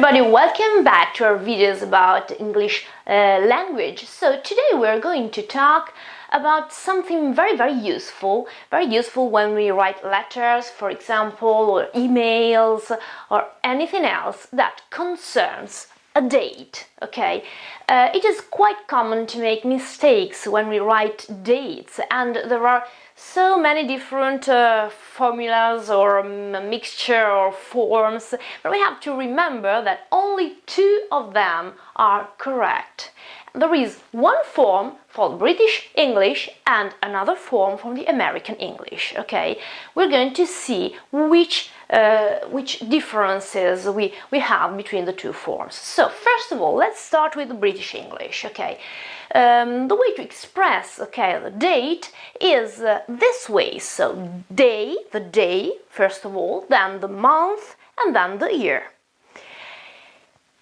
everybody, welcome back to our videos about English language. So today we're going to talk about something very useful when we write letters, for example, or emails or anything else that concerns a date. Okay, it is quite common to make mistakes when we write dates, and there are so many different formulas or mixture or forms, but we have to remember that only two of them are correct. There is one form for British English and another form from the American English. Okay, we're going to see which differences we have between the two forms. So first of all, let's start with the British English. Okay, the way to express the date is this way. So the day first of all, then the month, and then the year.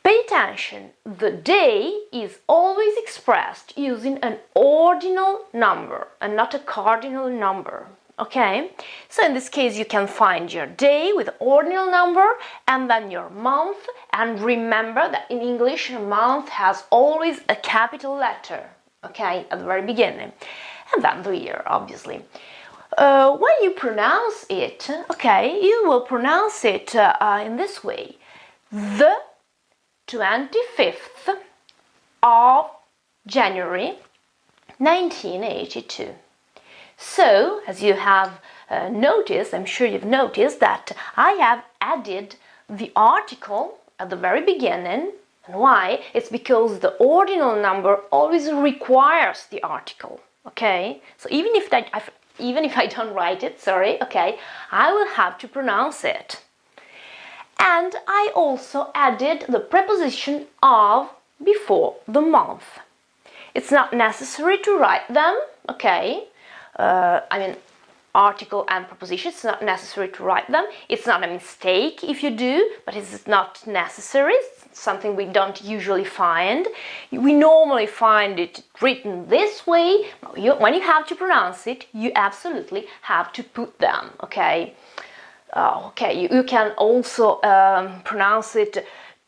Pay attention, the day is always expressed using an ordinal number and not a cardinal number. Okay, so in this case you can find your day with ordinal number and then your month, and remember that in English a month has always a capital letter, okay, at the very beginning, and then the year, obviously. When you pronounce it, okay, you will pronounce it in this way: the 25th of January 1982. So, as you have noticed, I'm sure you've noticed that I have added the article at the very beginning. And why? It's because the ordinal number always requires the article. Okay? So even if I don't write it, sorry, okay, I will have to pronounce it. And I also added the preposition of before the month. It's not necessary to write them, okay? Article and preposition, it's not necessary to write them. It's not a mistake if you do, but it's not necessary. It's something we don't usually find. We normally find it written this way. When you have to pronounce it, you absolutely have to put them, okay? You can also pronounce it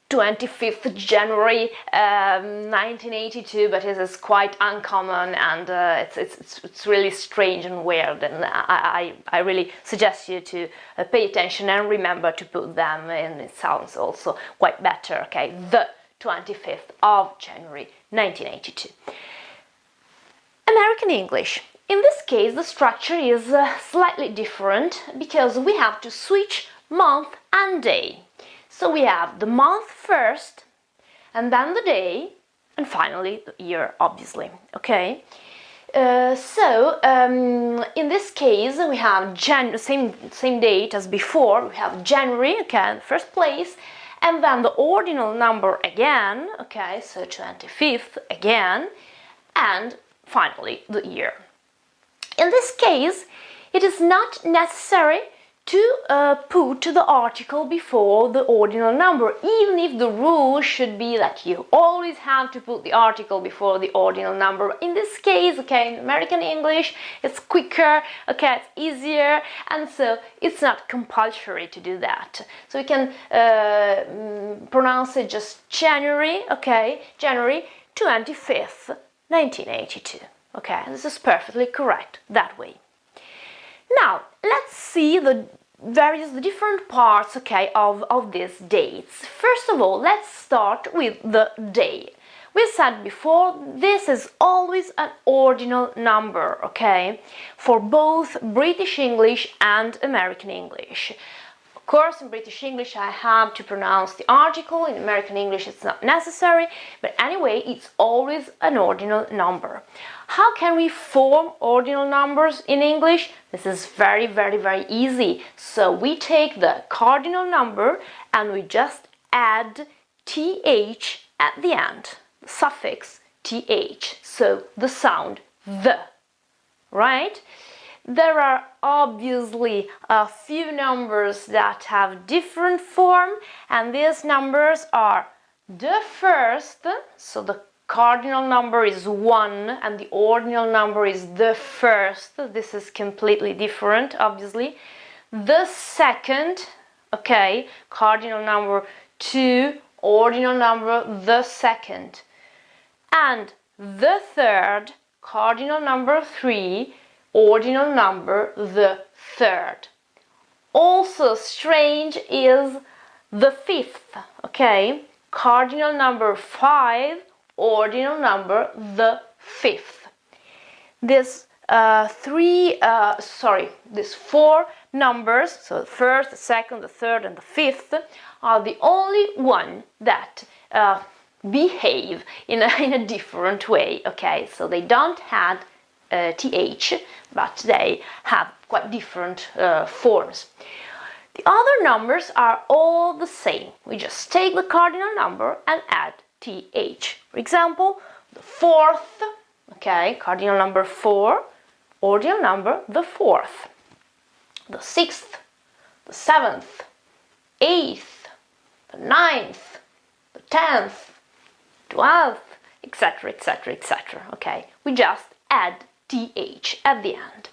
25th January 1982, but it is quite uncommon, and it's really strange and weird, and I really suggest you to pay attention and remember to put them in. It sounds also quite better, okay? The 25th of January 1982. American English. In this case, the structure is slightly different because we have to switch month and day. So we have the month first, and then the day, and finally the year, obviously. Okay. In this case, we have same date as before. We have January, okay, in the first place, and then the ordinal number again. Okay, so 25th again, and finally the year. In this case, it is not necessary to put the article before the ordinal number, even if the rule should be that you always have to put the article before the ordinal number. In this case, okay, in American English, it's quicker, okay, it's easier, and so it's not compulsory to do that. So we can pronounce it just January, okay, January 25th, 1982. Okay, this is perfectly correct that way. Now, let's see the different parts, okay, of these dates. First of all, let's start with the day. We said before, this is always an ordinal number, okay, for both British English and American English. Of course, in British English I have to pronounce the article, in American English it's not necessary, but anyway, it's always an ordinal number. How can we form ordinal numbers in English? This is very easy. So we take the cardinal number and we just add th at the end, the suffix th, so the sound the, right? There are obviously a few numbers that have different form, and these numbers are the first, so the cardinal number is 1 and the ordinal number is the first. This is completely different, obviously. The second, okay, cardinal number 2, ordinal number the second, and the third, cardinal number 3, ordinal number the third. Also strange is the fifth, okay? Cardinal number 5, ordinal number the fifth. These four numbers, so the first, the second, the third, and the fifth, are the only one that behave in a different way, okay? So they don't have th, but they have quite different forms. The other numbers are all the same. We just take the cardinal number and add th. For example, the fourth, okay, cardinal number 4, ordinal number the fourth. The sixth, the seventh, eighth, the ninth, the 10th, 12th, etc., etc., etc. Okay, we just add th at the end.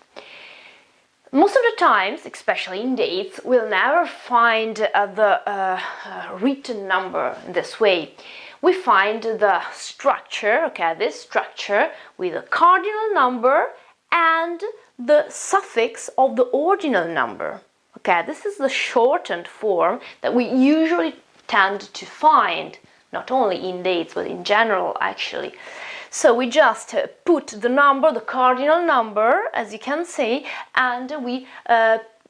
Most of the times, especially in dates, we'll never find the written number in this way. We find the structure, okay, this structure with the cardinal number and the suffix of the ordinal number. Okay, this is the shortened form that we usually tend to find, not only in dates, but in general, actually. So we just put the number, the cardinal number, as you can see, and we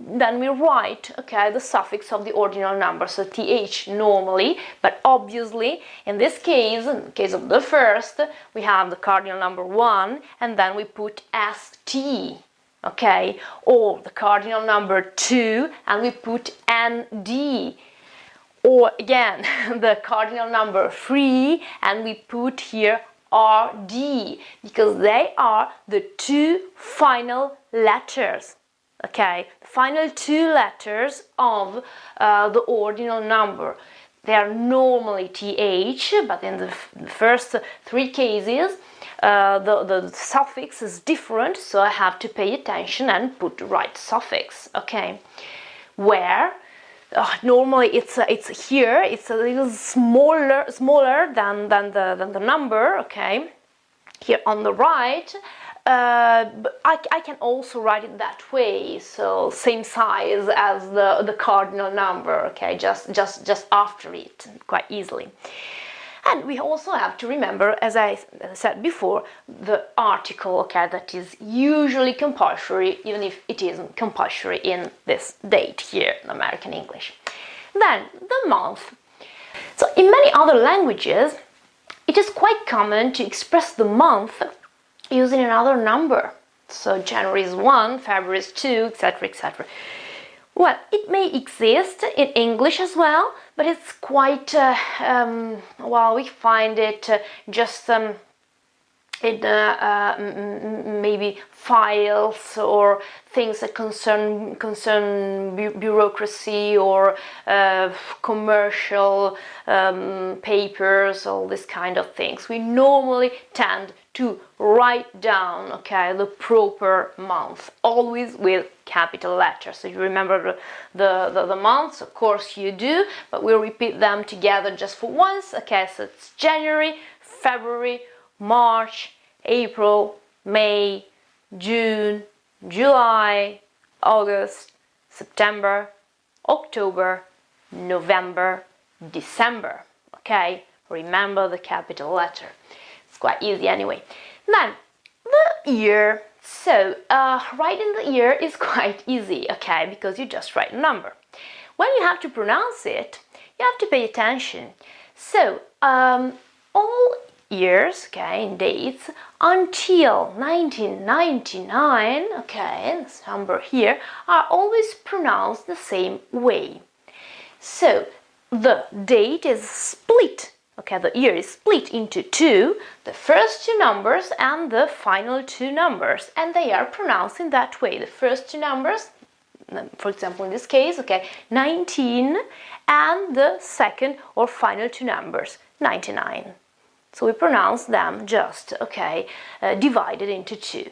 then we write, okay, the suffix of the ordinal number, so th normally, but obviously in this case, in the case of the first, we have the cardinal number 1, and then we put st, okay, or the cardinal number 2, and we put nd, or again, the cardinal number 3, and we put here rd, because they are the two final letters, okay, the final two letters of the ordinal number. They are normally th, but in the first three cases the suffix is different, so I have to pay attention and put the right suffix, okay, where normally it's here, it's a little smaller than the number, okay, here on the right, but I can also write it that way, so same size as the cardinal number, okay, just after it, quite easily. And we also have to remember, as I said before, the article, okay, that is usually compulsory, even if it isn't compulsory in this date here in American English. Then, the month. So, in many other languages, it is quite common to express the month using another number. So, January is 1, February is 2, etc., etc. Well, it may exist in English as well, but it's quite, well, we find it just in maybe files or things that concern bureaucracy or commercial papers, all this kind of things. We normally tend to write down, okay, the proper month, always with capital letters. So you remember the months, of course you do, but we'll repeat them together just for once. Okay, so it's January, February, March, April, May, June, July, August, September, October, November, December. Okay, remember the capital letter. It's quite easy anyway. Then, the year. So, writing the year is quite easy, okay, because you just write a number. When you have to pronounce it, you have to pay attention. So, all years, okay, in dates, until 1999, okay, this number here, are always pronounced the same way. So, the date is split, okay, the year is split into two, the first two numbers and the final two numbers, and they are pronounced in that way. The first two numbers, for example, in this case, okay, 19, and the second or final two numbers, 99. So we pronounce them just, okay, divided into two.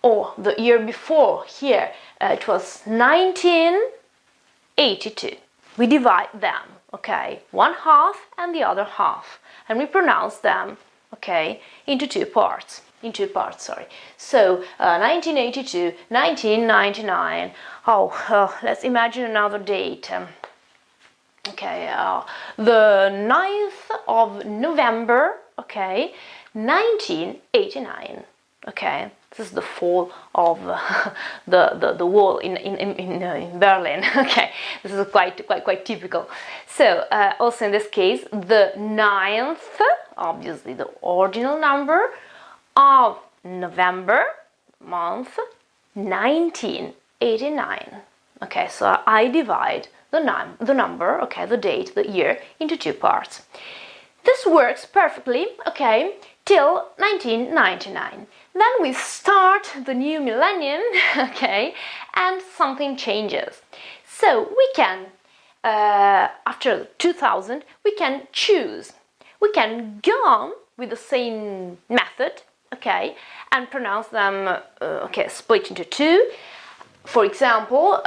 Or the year before, here, it was 1982. We divide them, okay, one half and the other half, and we pronounce them, okay, in two parts, sorry. So 1982, 1999. Let's imagine another date. Okay, the 9th of November, okay, 1989. Okay, this is the fall of the wall in Berlin. Okay, this is quite typical. So also in this case, the 9th, obviously the ordinal number of November, month 1989. Okay, so I divide the number, okay, the date, the year, into two parts. This works perfectly, okay, till 1999. Then we start the new millennium, okay, and something changes. So we can, after 2000, we can choose. We can go on with the same method, okay, and pronounce them, okay, split into two. For example,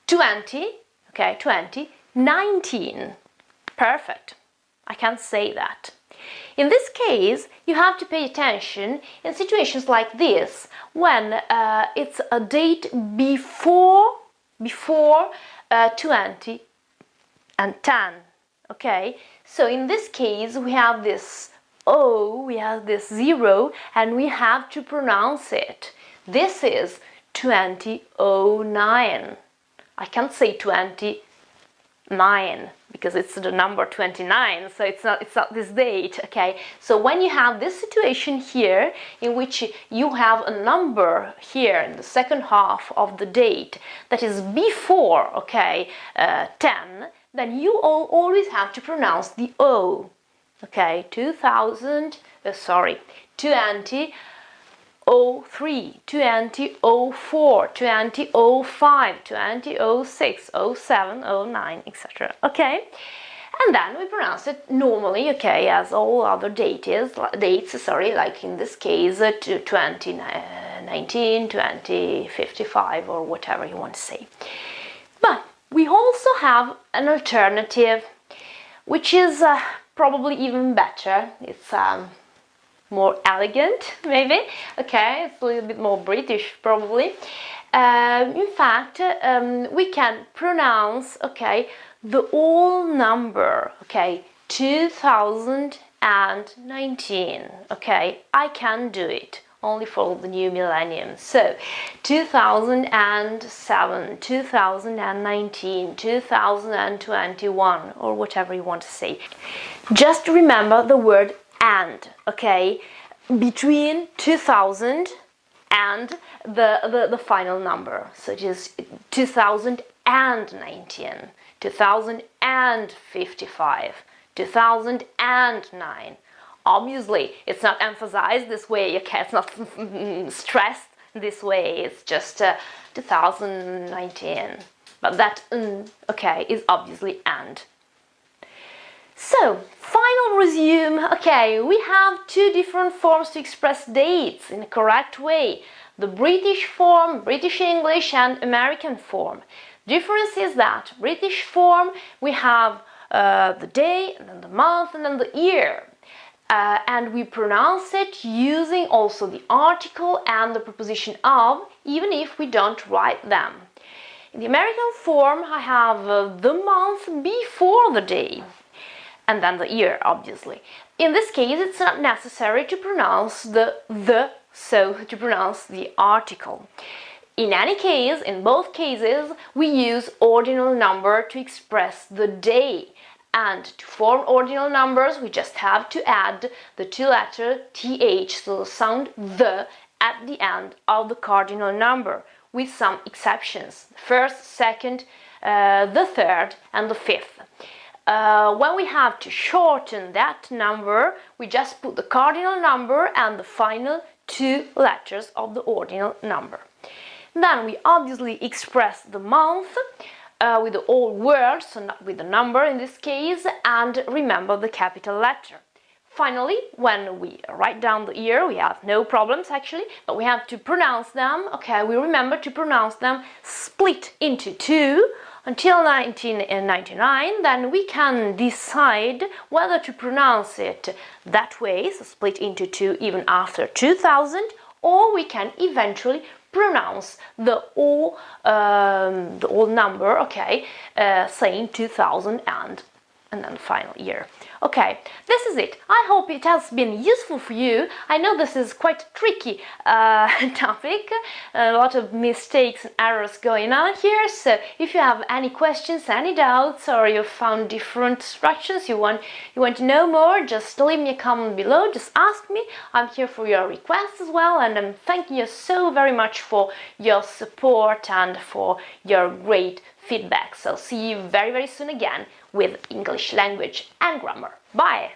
20, okay, 2019. Perfect. I can say that. In this case, you have to pay attention in situations like this, when it's a date before 20 and 10, okay? So in this case, we have this O, we have this 0, and we have to pronounce it. This is 2009. I can't say 29 because it's the number 29, so it's not this date, okay? So when you have this situation here in which you have a number here in the second half of the date that is before, okay, 10, then you always have to pronounce the O, okay? 2003, 2004, 2005, 2006, 07, 09, etc. Okay? And then we pronounce it normally, okay, as all other dates, like in this case, 2019, 2055, or whatever you want to say. But we also have an alternative, which is probably even better. It's more elegant, maybe, okay, it's a little bit more British, probably. In fact, we can pronounce, okay, the whole number, okay, 2019, okay, I can do it, only for the new millennium. So, 2007, 2019, 2021, or whatever you want to say. Just remember the word and, okay, between 2000 and the final number, so it is 2019, 2055, 2009. Obviously, it's not emphasized this way, okay, it's not stressed this way, it's just 2019. But that, okay, is obviously and. So, final resume. Okay, we have two different forms to express dates in a correct way. The British form, British English, and American form. Difference is that British form, we have the day, and then the month, and then the year. And we pronounce it using also the article and the preposition of, even if we don't write them. In the American form, I have the month before the day, and then the year, obviously. In this case, it's not necessary to pronounce so to pronounce the article. In any case, in both cases, we use ordinal number to express the day. And to form ordinal numbers, we just have to add the two-letter th, so the sound the, at the end of the cardinal number, with some exceptions. The first, second, the third, and the fifth. When we have to shorten that number, we just put the cardinal number and the final two letters of the ordinal number. Then we obviously express the month with the whole word, so not with the number in this case, and remember the capital letter. Finally, when we write down the year, we have no problems actually, but we have to pronounce them, okay, we remember to pronounce them split into two, until 1999, then we can decide whether to pronounce it that way, so split into two even after 2000, or we can eventually pronounce the whole number, okay, saying 2000 and then final year. Okay, this is it. I hope it has been useful for you. I know this is quite a tricky topic, a lot of mistakes and errors going on here, so if you have any questions, any doubts, or you found different instructions, you want to know more, just leave me a comment below, just ask me. I'm here for your requests as well, and I'm thanking you so very much for your support and for your great feedback. So see you very, very soon again with English language and grammar. Bye!